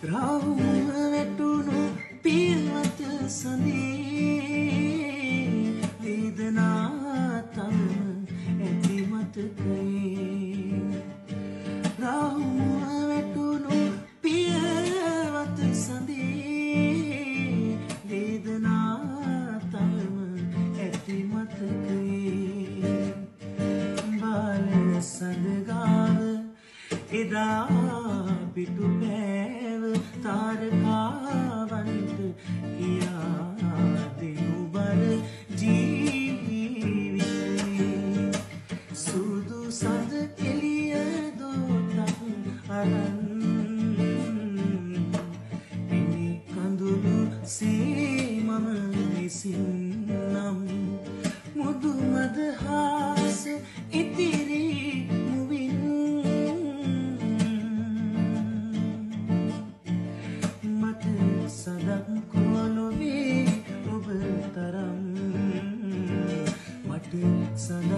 රාහුම වැටුණු පියවත සඳේ වේදනා තම ඇති මතකයේ රාහුම වැටුණු පියවත සඳේ වේදනා තම ඇති මතකයේ බාල සඳගාව එදා පිටු පෑව තාරකාවන්ට කියා දෙනු බර ජීවිතේ සුදු සඳ එළිය දෝතක් අරන් පිණි කඳුළු සේ මම විසින් නම් මුදු මද හාස ඉතිරි මුවින් මට සදක් කොනොවේ ඔබ තරම් මට සදක්